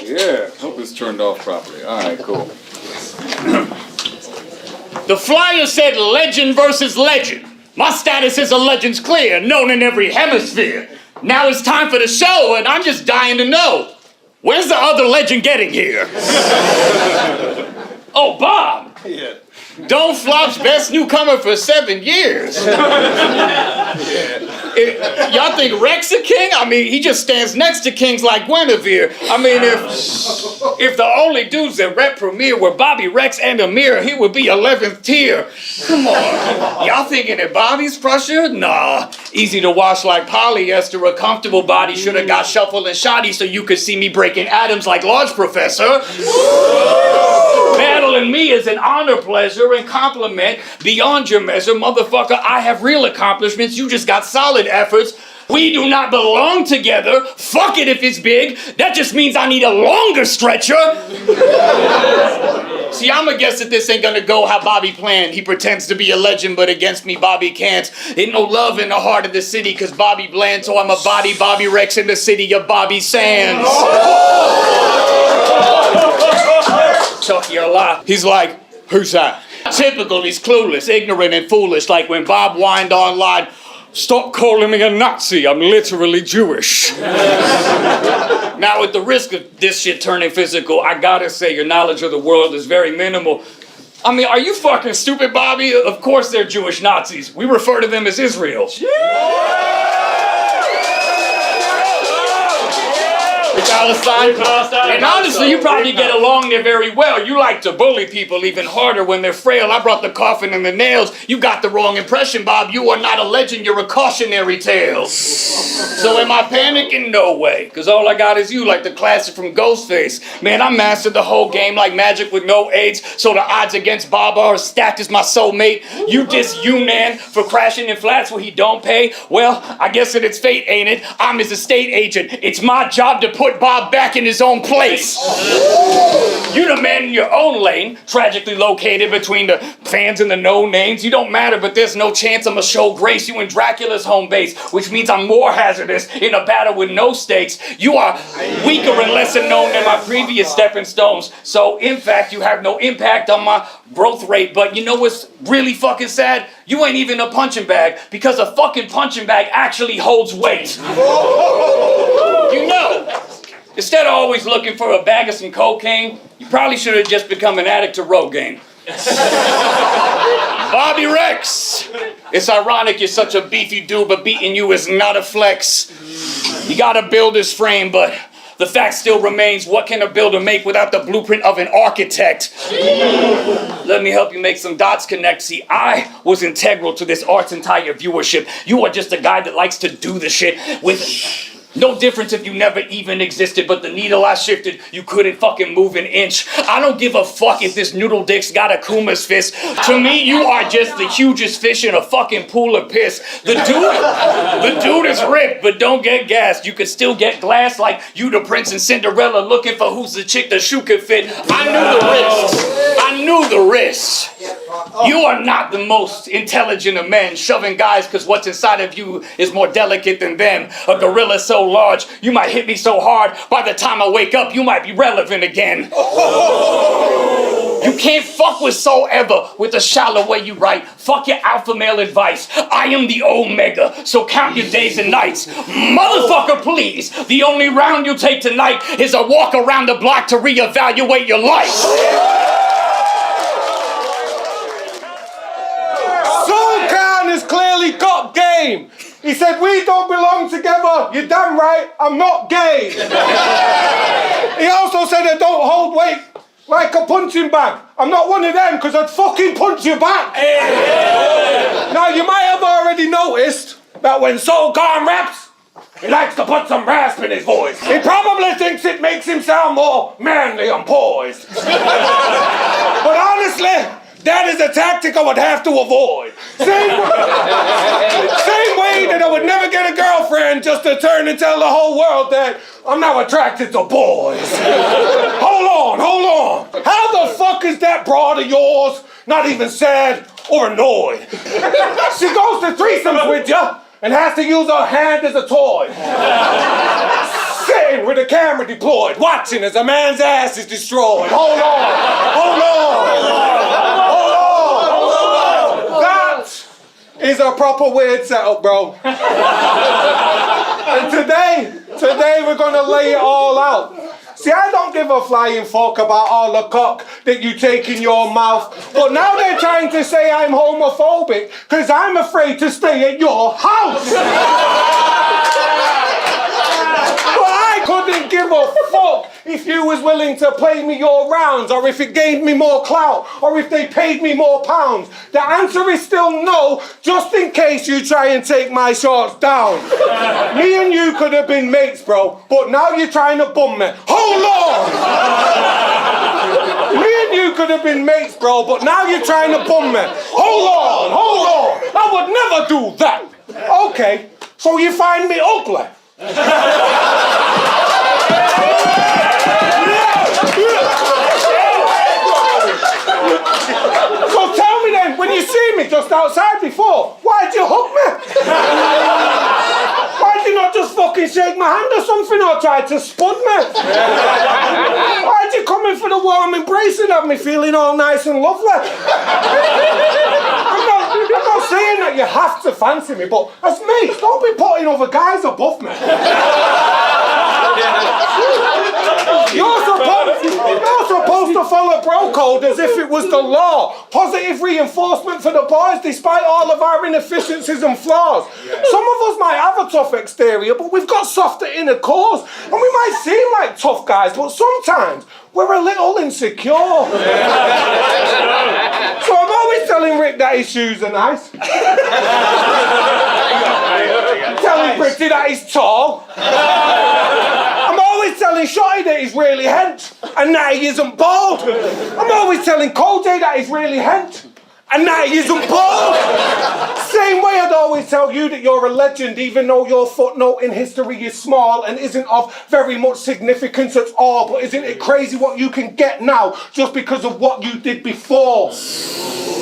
Yeah, hope it's turned off properly. All right, cool. The flyer said legend versus legend. My status as a legend's clear, known in every hemisphere. Now it's time for the show, and I'm just dying to know. Where's the other legend getting here? Oh, Bob. Yeah. Don't Flop's best newcomer for 7 years. Y'all think Rex a king? I mean, he just stands next to kings like Guinevere. I mean, if the only dudes that rep Premiere were Bobby, Rex, and Amir, he would be 11th tier. Come on. Y'all thinking that Bobby's pressure? Nah. Easy to wash like polyester. A comfortable body should have got shuffled and shoddy so you could see me breaking atoms like Large Professor. Battling me is an honor, pleasure, and compliment beyond your measure. Motherfucker, I have real accomplishments. You just got solid efforts. We do not belong together. Fuck it if it's big. That just means I need a longer stretcher. See, I'ma guess that this ain't gonna go how Bobby planned. He pretends to be a legend, but against me, Bobby can't. Ain't no love in the heart of the city, cause Bobby bland, so I'm a Bobby Rex in the city of Bobby Sands. Chucky a lot. He's like, who's that? Typical, he's clueless, ignorant, and foolish, like when Bob whined online, stop calling me a Nazi, I'm literally Jewish. Now, at the risk of this shit turning physical, I gotta say your knowledge of the world is very minimal. I mean, are you fucking stupid, Bobby? Of course they're Jewish Nazis. We refer to them as Israel. Palestine. And honestly, you probably get along there very well. You like to bully people even harder when they're frail. I brought the coffin and the nails. You got the wrong impression, Bob. You are not a legend. You're a cautionary tale. So am I panicking? No way. Because all I got is you, like the classic from Ghostface. Man, I mastered the whole game like magic with no aids. So the odds against Bob are as stacked as my soulmate. You diss Yunnan for crashing in flats where he don't pay. Well, I guess that it's fate, ain't it? I'm his estate agent. It's my job to put Bob back in his own place. You the man in your own lane, tragically located between the fans and the no-names. You don't matter, but there's no chance I'ma show grace you in Dracula's home base, which means I'm more hazardous in a battle with no stakes. You are weaker and lesser known than my previous stepping stones. So, in fact, you have no impact on my growth rate. But you know what's really fucking sad? You ain't even a punching bag, because a fucking punching bag actually holds weight. You know. Instead of always looking for a bag of some cocaine, you probably should have just become an addict to Rogaine. Bobby Rex! It's ironic you're such a beefy dude, but beating you is not a flex. You gotta build his frame, but the fact still remains, what can a builder make without the blueprint of an architect? Let me help you make some dots connect. See, I was integral to this art's entire viewership. You are just a guy that likes to do the shit with no difference if you never even existed, but the needle I shifted, you couldn't fucking move an inch. I don't give a fuck if this noodle dick's got a Kuma's fist. To me, you are just the hugest fish in a fucking pool of piss. The dude is ripped, but don't get gassed. You could still get glass like you the Prince and Cinderella looking for who's the chick the shoe could fit. I knew the risks. You are not the most intelligent of men, shoving guys because what's inside of you is more delicate than them. A gorilla so large, you might hit me so hard, by the time I wake up, you might be relevant again. You can't fuck with Soul Ever with the shallow way you write. Fuck your alpha male advice. I am the Omega, so count your days and nights. Motherfucker, please. The only round you take tonight is a walk around the block to reevaluate your life. Soulcan has clearly got game. He said, we don't belong together. You're damn right, I'm not gay. He also said I don't hold weight like a punching bag. I'm not one of them because I'd fucking punch you back. Now, you might have already noticed that when Soulcan raps, he likes to put some rasp in his voice. He probably thinks it makes him sound more manly and poised. But honestly, that is a tactic I would have to avoid. Same way that I would never get a girlfriend just to turn and tell the whole world that I'm now attracted to boys. Hold on. How the fuck is that broad of yours not even sad or annoyed? She goes to threesomes with you and has to use her hand as a toy. Sitting flying with a camera deployed, watching as a man's ass is destroyed. Hold on, hold on, hold on. That is a proper weird setup, bro. And today we're gonna lay it all out. See, I don't give a flying fuck about all the cock that you take in your mouth. But now they're trying to say I'm homophobic because I'm afraid to stay at your house. But I couldn't give a fuck if you was willing to play me your rounds, or if it gave me more clout, or if they paid me more pounds. The answer is still no, just in case you try and take my shorts down. Me and you could have been mates, bro, but now you're trying to bum me. Hold on! Me and you could have been mates, bro, but now you're trying to bum me. Hold on, hold on! I would never do that! Okay, so you find me ugly? So tell me then, when you see me just outside before, why'd you hook me? Why'd you not just fucking shake my hand or something, or try to spud me? Why'd you come in for the warm embrace and have me feeling all nice and lovely? I'm not saying that you have to fancy me, but as mates, don't be putting other guys above me. You're supposed to follow bro code as if it was the law. Positive reinforcement for the boys despite all of our inefficiencies and flaws. Some of us might have a tough exterior, but we've got softer inner cores. And we might seem like tough guys, but sometimes we're a little insecure. So I'm always telling Rick that his shoes are nice. Telling Pretty that he's tall. I'm always telling Shotty that he's really hench and that he isn't bald. I'm always telling Kojay that he's really hench and that he isn't bald. Same way I'd always tell you that you're a legend, even though your footnote in history is small and isn't of very much significance at all. But isn't it crazy what you can get now just because of what you did before?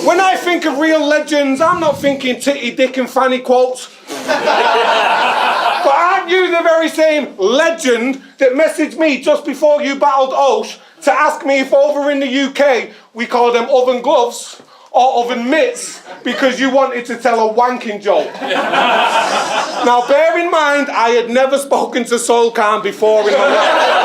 When I think of real legends, I'm not thinking titty, dick and fanny quotes. But aren't you the very same legend that messaged me just before you battled Osh to ask me if over in the UK we call them oven gloves or oven mitts because you wanted to tell a wanking joke? Now bear in mind, I had never spoken to Soul Khan before in my life.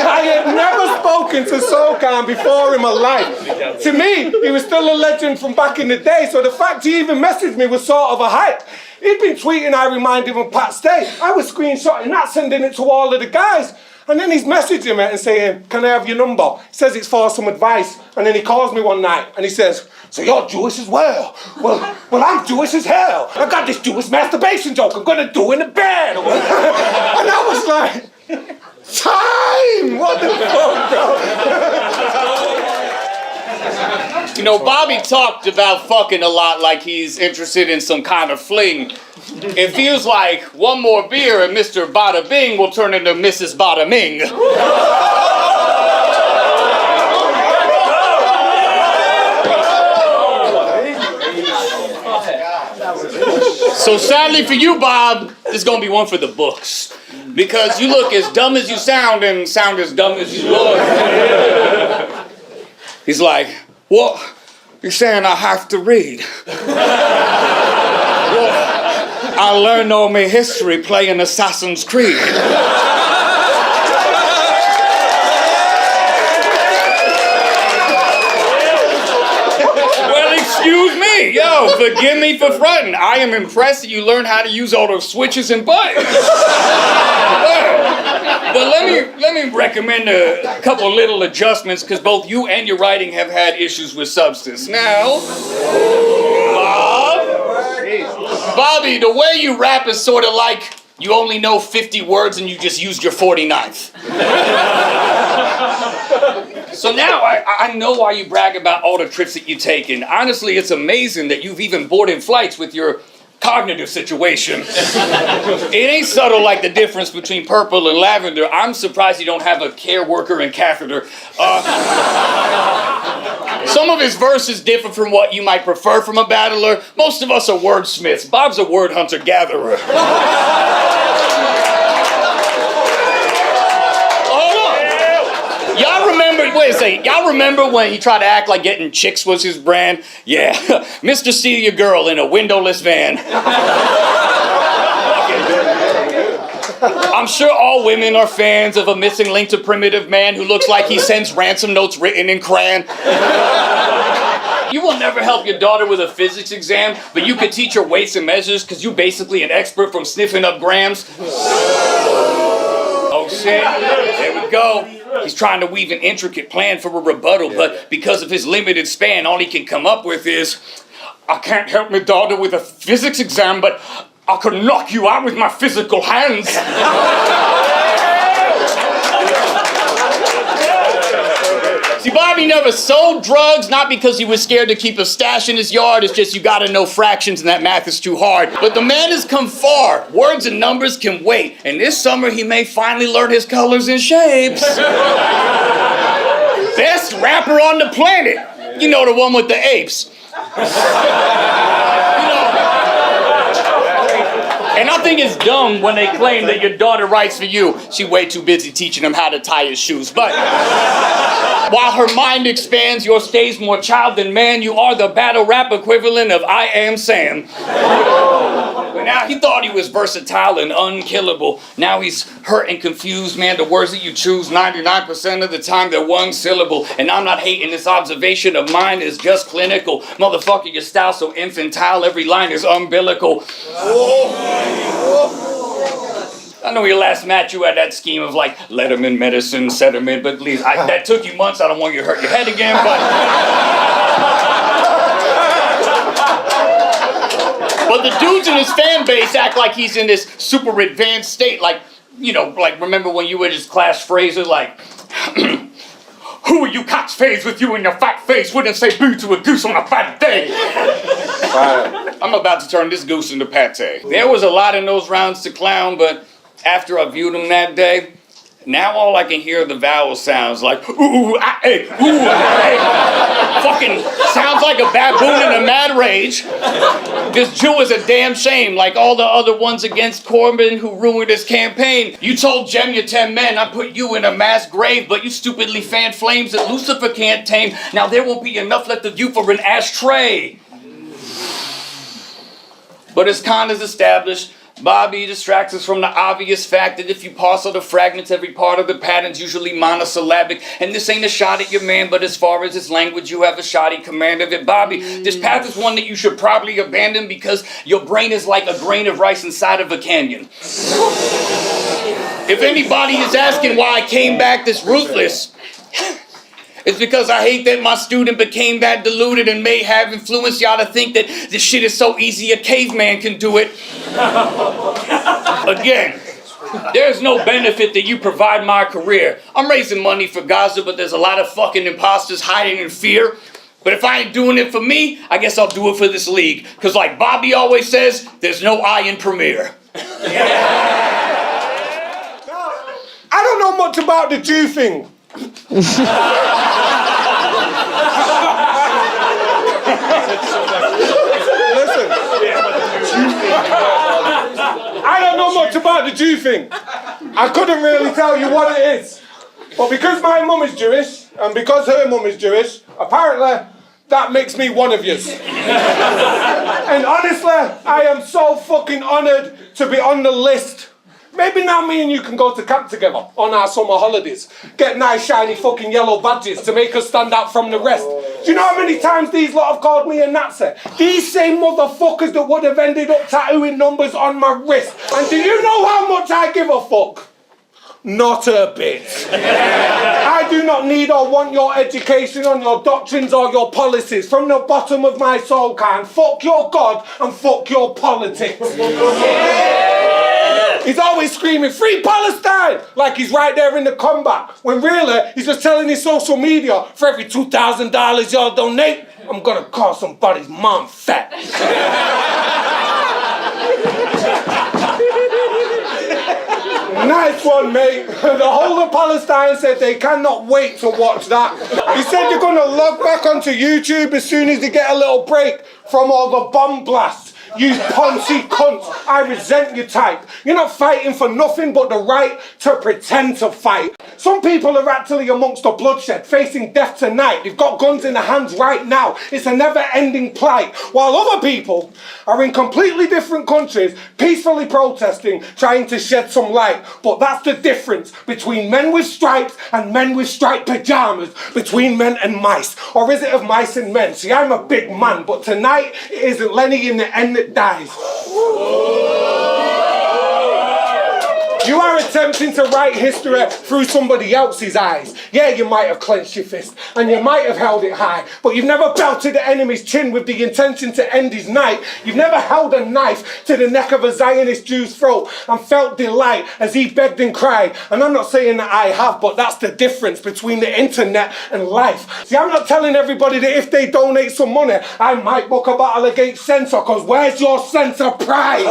I had never spoken to Soul Khan before in my life. To me, he was still a legend from back in the day, so the fact he even messaged me was sort of a hype. He'd been tweeting I remind him of Pat Stay. I was screenshotting that, sending it to all of the guys. And then he's messaging me and saying, can I have your number? He says it's for some advice. And then he calls me one night and he says, so you're Jewish as well? Well, I'm Jewish as hell. I got this Jewish masturbation joke I'm gonna do in the bed. And I was like, time! What the fuck, bro? You know, Bobby talked about fucking a lot like he's interested in some kind of fling. It feels like one more beer and Mr. Bada Bing will turn into Mrs. Bada Ming. So sadly for you, Bob, this is gonna be one for the books. Because you look as dumb as you sound and sound as dumb as you look. He's like, what? You're saying I have to read? Well, I learned all my history playing Assassin's Creed. Well, excuse me. Yo, forgive me for fronting. I am impressed that you learned how to use all those switches and buttons. But let me recommend a couple little adjustments because both you and your writing have had issues with substance. Now, Bobby, the way you rap is sort of like you only know 50 words and you just used your 49th. So now I know why you brag about all the trips that you take, and honestly, it's amazing that you've even boarded flights with your cognitive situation. It ain't subtle like the difference between purple and lavender. I'm surprised you don't have a care worker and catheter. Some of his verses differ from what you might prefer from a battler. Most of us are wordsmiths. Bob's a word hunter-gatherer. Wait a second. Y'all remember when he tried to act like getting chicks was his brand? Yeah, Mr. See Your Girl in a windowless van. I'm sure all women are fans of a missing link to primitive man who looks like he sends ransom notes written in crayon. You will never help your daughter with a physics exam, but you could teach her weights and measures because you basically an expert from sniffing up grams. Oh shit, there we go. He's trying to weave an intricate plan for a rebuttal, but because of his limited span, all he can come up with is, I can't help my daughter with a physics exam, but I could knock you out with my physical hands. See, Bobby never sold drugs, not because he was scared to keep a stash in his yard. It's just you gotta know fractions and that math is too hard. But the man has come far. Words and numbers can wait. And this summer he may finally learn his colors and shapes. Best rapper on the planet. You know, the one with the apes. And I think it's dumb when they claim that your daughter writes for you. She's way too busy teaching him how to tie his shoes. But while her mind expands, your stays more child than man. You are the battle rap equivalent of I Am Sam. But now he thought he was versatile and unkillable. Now he's hurt and confused, man. The words that you choose 99% of the time, they're one syllable. And I'm not hating, this observation of mine is just clinical. Motherfucker, your style so infantile, every line is umbilical. I know your last match you had that scheme of like Letterman medicine, sediment, but please, that took you months. I don't want you to hurt your head again, but the dudes in his fan base act like he's in this super advanced state, like, you know, like remember when you would just clash phrases like, who are you cocks phase with you and your fat face wouldn't say boo to a goose on a fat day. I'm about to turn this goose into pate. There was a lot in those rounds to clown, but after I viewed him that day, now all I can hear are the vowel sounds like ooh, ah, eh, ooh, ah, eh. Fucking sounds like a baboon in a mad rage. This Jew is a damn shame, like all the other ones against Corbyn who ruined his campaign. You told Jem your 10 men I put you in a mass grave, but you stupidly fanned flames that Lucifer can't tame. Now there won't be enough left of you for an ashtray. But as Khan has established, Bobby distracts us from the obvious fact that if you parcel the fragments, every part of the pattern's usually monosyllabic. And this ain't a shot at your man, but as far as his language, you have a shoddy command of it. Bobby, this path is one that you should probably abandon because your brain is like a grain of rice inside of a canyon. If anybody is asking why I came back this ruthless, it's because I hate that my student became that deluded and may have influenced y'all to think that this shit is so easy a caveman can do it. Again, there's no benefit that you provide my career. I'm raising money for Gaza, but there's a lot of fucking imposters hiding in fear. But if I ain't doing it for me, I guess I'll do it for this league. Because like Bobby always says, there's no I in Premier. I don't know much about the Jew thing. Listen, I don't know much about the Jew thing. I couldn't really tell you what it is. But because my mum is Jewish, and because her mum is Jewish, apparently that makes me one of yous. And honestly, I am so fucking honoured to be on the list. Maybe now me and you can go to camp together on our summer holidays. Get nice shiny fucking yellow badges to make us stand out from the rest. Do you know how many times these lot have called me a Nazi? These same motherfuckers that would have ended up tattooing numbers on my wrist. And do you know how much I give a fuck? Not a bit. I do not need or want your education on your doctrines or your policies. From the bottom of my soul, Khan, fuck your God and fuck your politics. He's always screaming, free Palestine! Like he's right there in the combat. When really, he's just telling his social media, for every $2,000 y'all donate, I'm gonna call somebody's mom fat. Nice one, mate. The whole of Palestine said they cannot wait to watch that. He said you're gonna log back onto YouTube as soon as they get a little break from all the bomb blasts. You poncy cunts, I resent your type. You're not fighting for nothing but the right to pretend to fight. Some people are actually amongst the bloodshed, facing death tonight. They've got guns in their hands right now. It's a never-ending plight. While other people are in completely different countries, peacefully protesting, trying to shed some light. But that's the difference between men with stripes and men with striped pajamas, between men and mice. Or is it of mice and men? See, I'm a big man, but tonight it isn't Lenny in the end that dies. You are attempting to write history through somebody else's eyes. Yeah, you might have clenched your fist and you might have held it high, but you've never belted the enemy's chin with the intention to end his night. You've never held a knife to the neck of a Zionist Jew's throat and felt delight as he begged and cried. And I'm not saying that I have, but that's the difference between the internet and life. See, I'm not telling everybody that if they donate some money, I might book a battle against censor, because where's your sense of pride?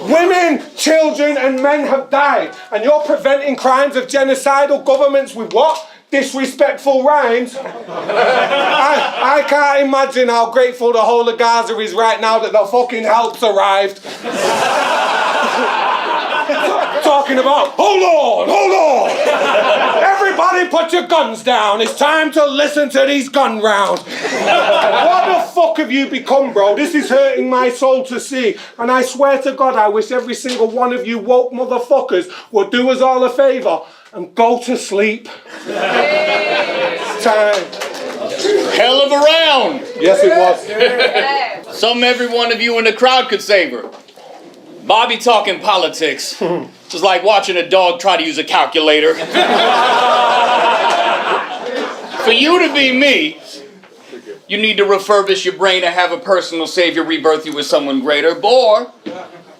Women, children and men have died, and you're preventing crimes of genocidal governments with what? Disrespectful rhymes. I can't imagine how grateful the whole of Gaza is right now that the fucking help's arrived. Talking about, hold on. Everybody put your guns down. It's time to listen to these gun rounds. What the fuck have you become, bro? This is hurting my soul to see. And I swear to God, I wish every single one of you woke motherfuckers would do us all a favor and go to sleep. Time. Hell of a round. Yes, it was. Some every one of you in the crowd could savor. Bobby talking politics. Just like watching a dog try to use a calculator. For you to be me, you need to refurbish your brain and have a personal savior rebirth you as someone greater. Or,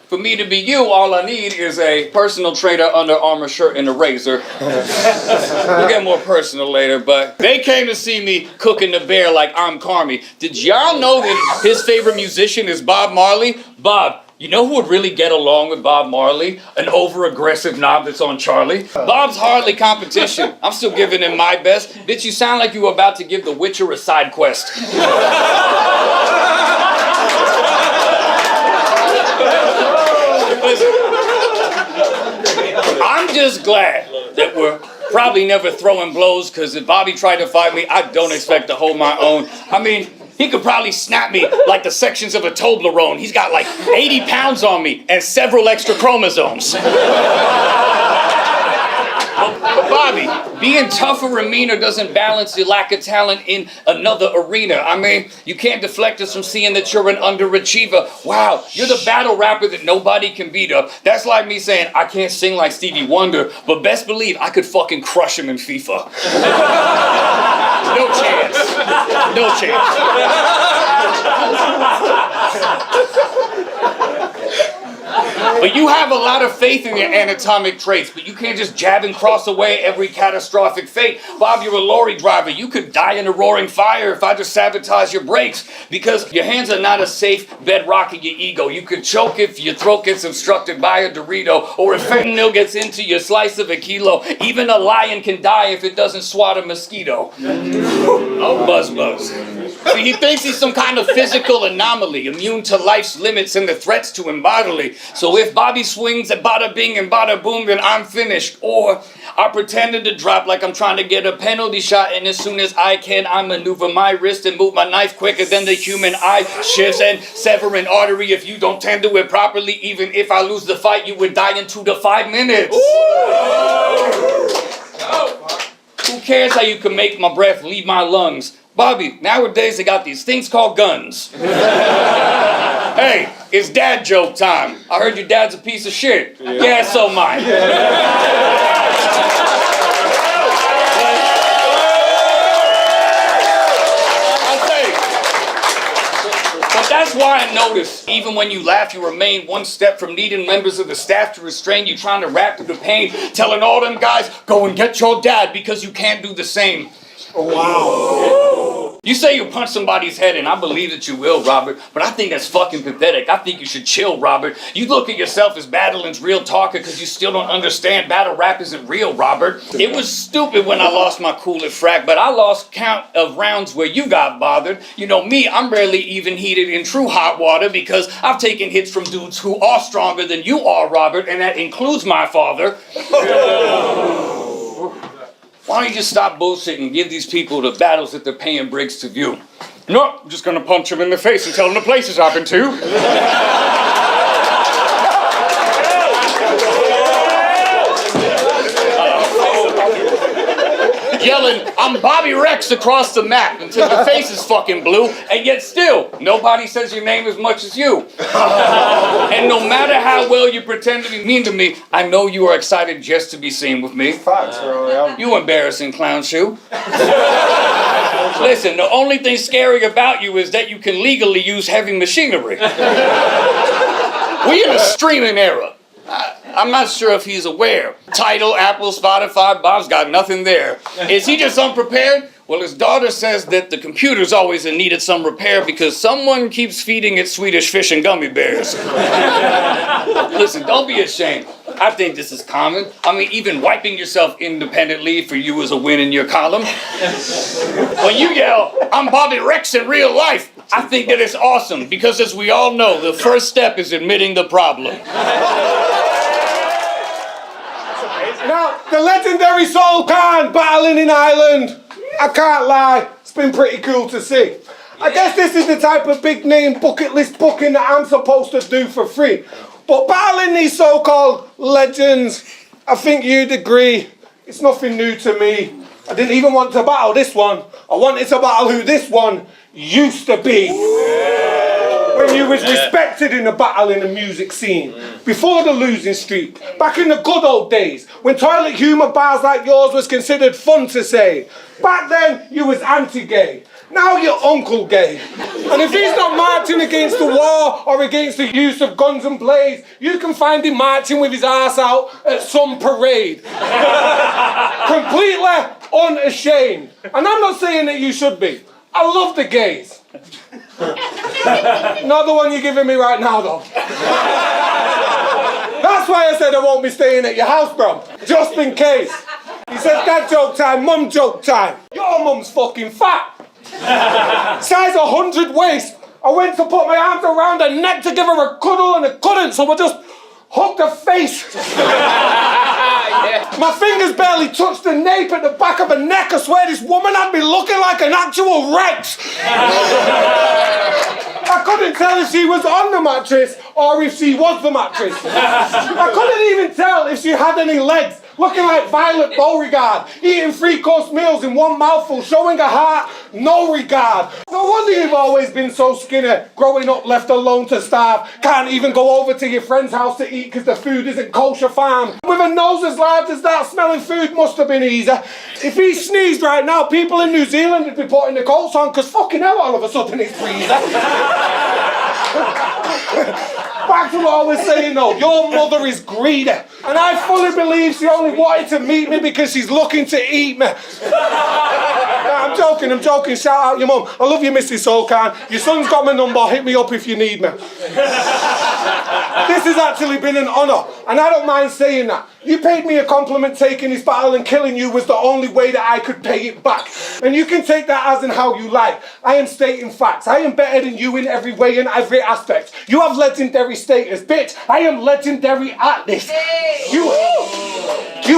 for me to be you, all I need is a personal trainer, Under Armour shirt, and a razor. We'll get more personal later, but they came to see me cooking the bear like I'm Carmi. Did y'all know that his favorite musician is Bob Marley? Bob, you know who would really get along with Bob Marley? An over-aggressive knob that's on Charlie. Bob's hardly competition. I'm still giving him my best. Bitch, you sound like you were about to give The Witcher a side quest. I'm just glad that we're probably never throwing blows, because if Bobby tried to fight me, I don't expect to hold my own. I mean, he could probably snap me like the sections of a Toblerone. He's got like 80 pounds on me and several extra chromosomes. But Bobby, being tougher and meaner doesn't balance the lack of talent in another arena. I mean, you can't deflect us from seeing that you're an underachiever. Wow, you're the battle rapper that nobody can beat up. That's like me saying, I can't sing like Stevie Wonder, but best believe I could fucking crush him in FIFA. No chance. No chance. But you have a lot of faith in your anatomic traits, but you can't just jab and cross away every catastrophic fate. Bob, you're a lorry driver. You could die in a roaring fire if I just sabotage your brakes, because your hands are not a safe bedrock of your ego. You could choke if your throat gets obstructed by a Dorito, or if fentanyl gets into your slice of a kilo. Even a lion can die if it doesn't swat a mosquito. Oh, buzz. See, he thinks he's some kind of physical anomaly, immune to life's limits and the threats to him bodily. So if Bobby swings at bada bing and bada boom, then I'm finished. Or I pretended to drop like I'm trying to get a penalty shot, and as soon as I can, I maneuver my wrist and move my knife quicker than the human eye shifts and sever an artery if you don't tend to it properly. Even if I lose the fight, you would die in 2 to 5 minutes. Who cares how you can make my breath leave my lungs? Bobby, nowadays they got these things called guns. Hey, it's dad joke time. I heard your dad's a piece of shit. Yeah, so mine. I'll say, but that's why I notice, even when you laugh, you remain one step from needing members of the staff to restrain you, trying to rap through the pain, telling all them guys, go and get your dad because you can't do the same. Oh, wow. You say you'll punch somebody's head, and I believe that you will, Robert, but I think that's fucking pathetic. I think you should chill, Robert. You look at yourself as Battlin's real talker because you still don't understand battle rap isn't real, Robert. It was stupid when I lost my cool at frack, but I lost count of rounds where you got bothered. You know me, I'm rarely even heated in true hot water because I've taken hits from dudes who are stronger than you are, Robert, and that includes my father. Why don't you just stop bullshitting and give these people the battles that they're paying bricks to view? No, I'm just gonna punch them in the face and tell them the places I've been to. Yelling, I'm Bobby Rex across the map until your face is fucking blue, and yet still, nobody says your name as much as you. And no matter how well you pretend to be mean to me, I know you are excited just to be seen with me. Facts, bro. You embarrassing clown shoe. Listen, the only thing scary about you is that you can legally use heavy machinery. We in a streaming era. I'm not sure if he's aware. Tidal, Apple, Spotify, Bob's got nothing there. Is he just unprepared? Well, his daughter says that the computer's always in need of some repair because someone keeps feeding it Swedish fish and gummy bears. Listen, don't be ashamed. I think this is common. I mean, even wiping yourself independently for you is a win in your column. When you yell, I'm Bobby Rex in real life, I think that it's awesome because as we all know, the first step is admitting the problem. Now, the legendary Soul Khan battling in Ireland. I can't lie, it's been pretty cool to see. I guess this is the type of big name bucket list booking that I'm supposed to do for free. But battling these so-called legends, I think you'd agree, it's nothing new to me. I didn't even want to battle this one. I wanted to battle who this one used to be. When you was respected in the battle in the music scene. Before the losing streak. Back in the good old days. When toilet humour bars like yours was considered fun to say. Back then, you was anti-gay. Now you're uncle gay. And if he's not marching against the war or against the use of guns and blades, you can find him marching with his ass out at some parade. Completely unashamed. And I'm not saying that you should be. I love the gays. Not the one you're giving me right now, though. That's why I said I won't be staying at your house, bro. Just in case. He said, dad joke time, mum joke time. Your mum's fucking fat. Size 100 waist. I went to put my arms around her neck to give her a cuddle and I couldn't, so I just hugged her face. My fingers barely touched the nape at the back of her neck. I swear this woman had me looking like an actual Rex. I couldn't tell if she was on the mattress or if she was the mattress. I couldn't even tell if she had any legs. Looking like Violet Beauregard, eating 3-course meals in one mouthful, showing a heart, no regard. No wonder you've always been so skinny, growing up left alone to starve. Can't even go over to your friend's house to eat because the food isn't kosher farm. With a nose as large as that, smelling food must have been easy. If he sneezed right now, people in New Zealand would be putting the coats on because fucking hell, all of a sudden it's freezing. Back to what I was saying though, your mother is greedy. And I fully believe she only wanted to meet me because she's looking to eat me. I'm joking, shout out your mum. I love you, Mrs. Soul Khan. Your son's got my number, hit me up if you need me. This has actually been an honour, and I don't mind saying that. You paid me a compliment taking this battle and killing you was the only way that I could pay it back. And you can take that as in how you like. I am stating facts. I am better than you in every way and every aspect. You have legendary status. Bitch, I am legendary at this. You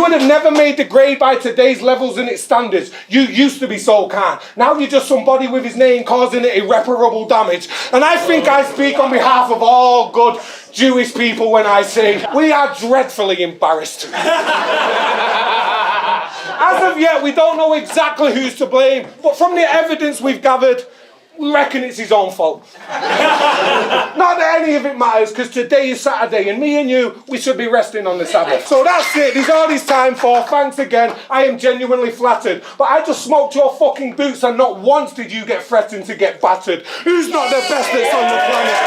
would have never made the grade by today's levels and its standards. You used to be Soul Khan. Now you're just somebody with his name causing it irreparable damage. And I think I speak on behalf of all good Jewish people when I say we are dreadfully embarrassed. As of yet, we don't know exactly who's to blame, but from the evidence we've gathered, we reckon it's his own fault. Not that any of it matters, because today is Saturday, and me and you, we should be resting on the Sabbath. So that's it, there's all this time for. Thanks again, I am genuinely flattered. But I just smoked your fucking boots, and not once did you get threatened to get battered. Who's not the best that's on the planet?